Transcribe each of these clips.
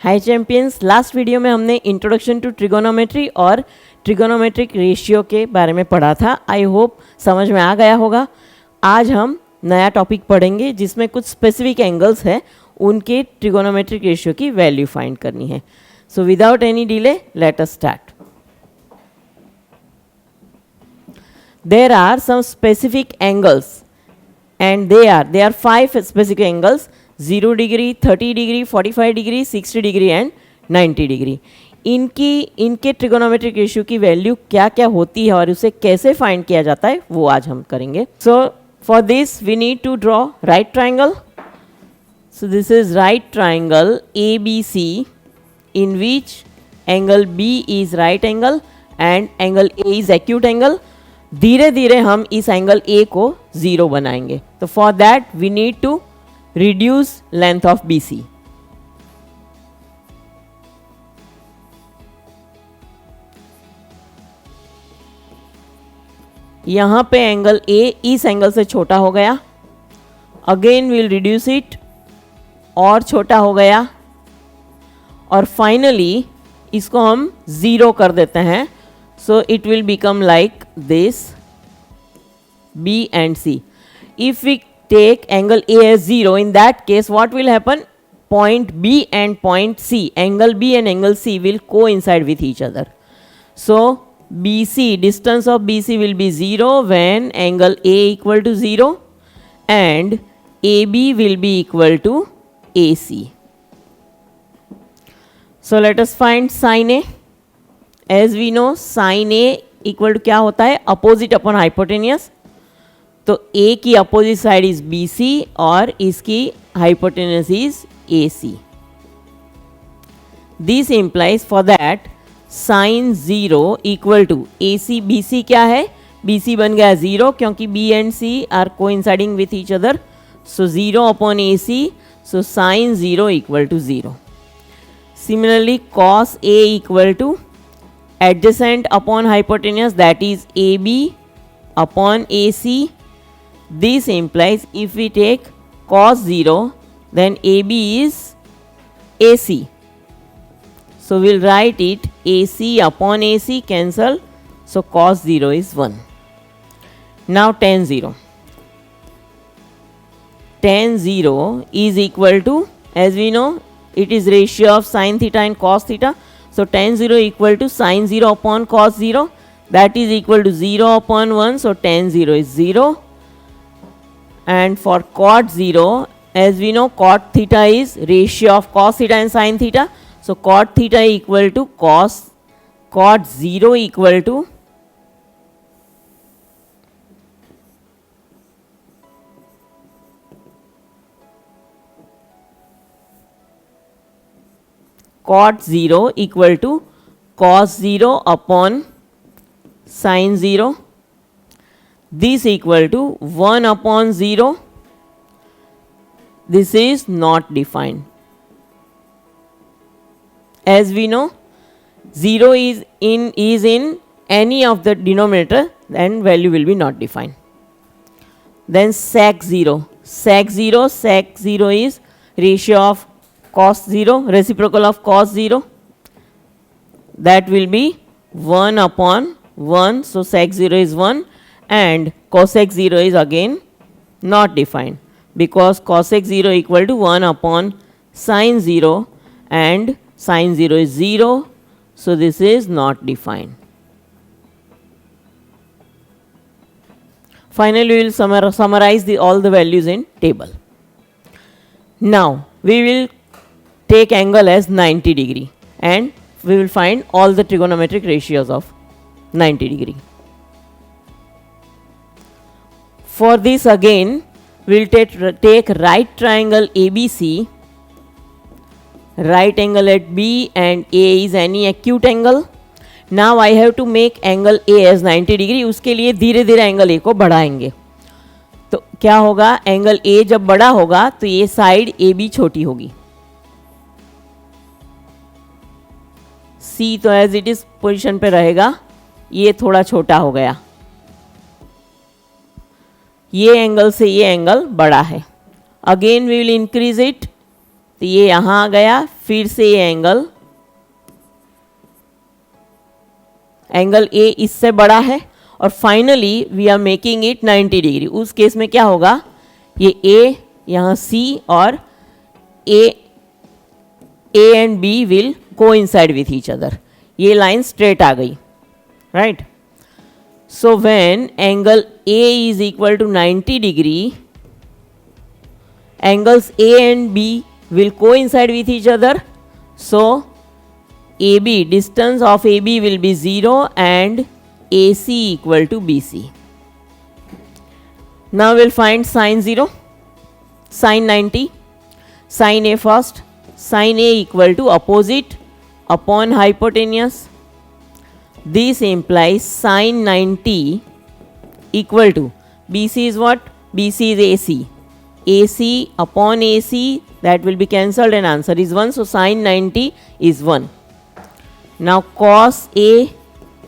हाय champions, last video में हमने introduction to trigonometry और ट्रिगोनोमेट्रिक रेशियो के बारे में पढ़ा था। आई होप समझ में आ गया होगा। आज हम नया टॉपिक पढ़ेंगे जिसमें कुछ स्पेसिफिक एंगल्स है, उनके ट्रिगोनोमेट्रिक रेशियो की वैल्यू फाइंड करनी है। So without any delay let us start. There are some specific angles and they are 5 specific angles: 0 degree, 30 degree, 45 degree, 60 degree and 90 degree। इनके ट्रिगोनोमेट्रिक रेशियो की value क्या क्या होती है और उसे कैसे फाइंड किया जाता है वो आज हम करेंगे। So for this we need to draw right triangle. So this is right triangle ABC in which angle B is right angle and angle A is acute angle। धीरे धीरे हम इस एंगल A को 0 बनाएंगे। तो for that we need to reduce length of BC। यहां पे angle A इस एंगल से छोटा हो गया, अगेन विल रिड्यूस इट, और छोटा हो गया, और फाइनली इसको हम 0 कर देते हैं। So it will become like this, B and C. If we take angle A as 0, in that case what will happen? Point B and point C, angle B and angle C will coincide with each other. So BC, distance of BC will be 0 when angle A equal to 0 and AB will be equal to AC. So let us find sin A. As we know, sin A equal to क्या होता है? Opposite upon hypotenuse. तो A की opposite side is BC और इसकी hypotenuse is AC। This implies for that sin 0 equal to AC BC क्या है? BC बन गया 0 क्योंकि B and C are coinciding with each other. So 0 upon AC, so sin 0 equal to 0। Similarly cos A equal to adjacent upon hypotenuse, that is AB upon AC। This implies if we take cos 0 then AB is AC, so we'll write it AC upon AC, cancel, so cos 0 is 1। Now tan 0 is equal to, as we know, it is ratio of sin theta and cos theta। So tan 0 equal to sin 0 upon cos 0, that is equal to 0 upon 1, so tan 0 is 0। And for cot 0, as we know, cot theta is ratio of cos theta and sin theta, so cot theta equal to cot 0 equal to cot 0 equal to cos 0 upon sin 0। This equal to 1 upon 0. This is not defined. As we know, 0 is in any of the denominator, then value will be not defined. Then sec 0 is ratio of cos 0, reciprocal of cos 0, that will be 1 upon 1, so sec 0 is 1, and cosec 0 is again not defined because cosec 0 equal to 1 upon sin 0 and sin 0 is 0, so this is not defined. Finally we will summarize all the values in table. Now we will take angle as 90 degree and we will find all the trigonometric ratios of 90 degree. For this again we will take right triangle ABC, right angle at B and A is any acute angle। Now I have to make angle A as 90 degree। उसके लिए धीरे धीरे angle A को बढ़ाएंगे। तो क्या होगा? Angle A जब बड़ा होगा तो ये साइड AB छोटी होगी। C तो एज इट इज पोजिशन पे रहेगा, ये थोड़ा छोटा हो गया, ये एंगल से ये एंगल बड़ा है। Again we will increase it, तो ये यहाँ आ गया, फिर से ये एंगल ए इससे बड़ा है और finally we are making it 90 degree. उस केस में क्या होगा, ये ए यहाँ सी और A and B will coincide with each other. ये लाइन स्ट्रेट आ गई, right. So when angle A is equal to 90 degree, angles A and B will coincide with each other. So AB, distance of AB will be 0 and AC equal to BC. Now we'll find sine 0, sine 90, sine A first. Sine A equal to opposite upon hypotenuse. This implies sine 90 equal to, BC is what? BC is AC. AC upon AC, that will be cancelled and answer is 1. So sine 90 is 1. Now cos A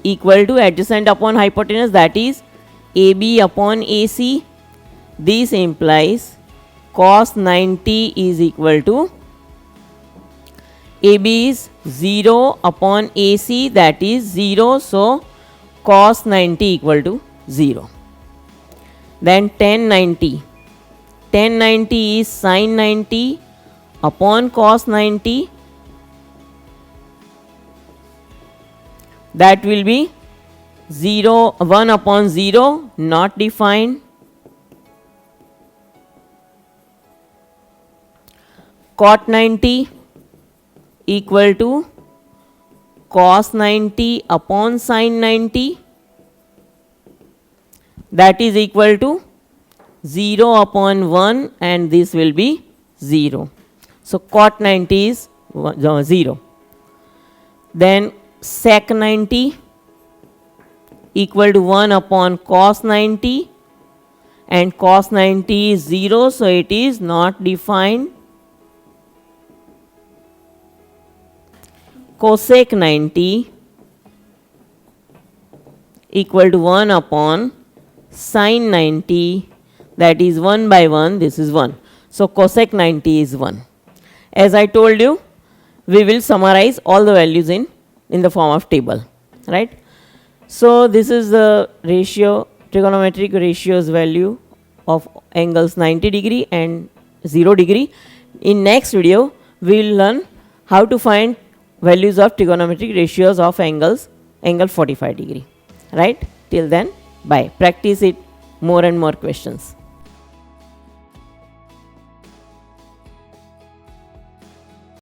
equal to adjacent upon hypotenuse, that is AB upon AC. This implies cos 90 is equal to, AB is 0 upon AC, that is 0. So cos 90 equal to 0. Then tan 90. Tan 90 is sin 90 upon cos 90, that will be 0, 1 upon 0, not defined. Cot 90 equal to cos 90 upon sin 90, that is equal to 0 upon 1 and this will be 0. So cot 90 is 0. Then sec 90 equal to 1 upon cos 90 and cos 90 is 0, so it is not defined. Cosec 90 equal to 1 upon sin 90, that is 1 by 1, this is 1. So cosec 90 is 1. As I told you, we will summarize all the values in the form of table, right? So this is the ratio, trigonometric ratios value of angles 90 degree and 0 degree. In next video, we will learn how to find values of trigonometric ratios of angle 45 degree, right? Till then, bye. Practice it more and more questions.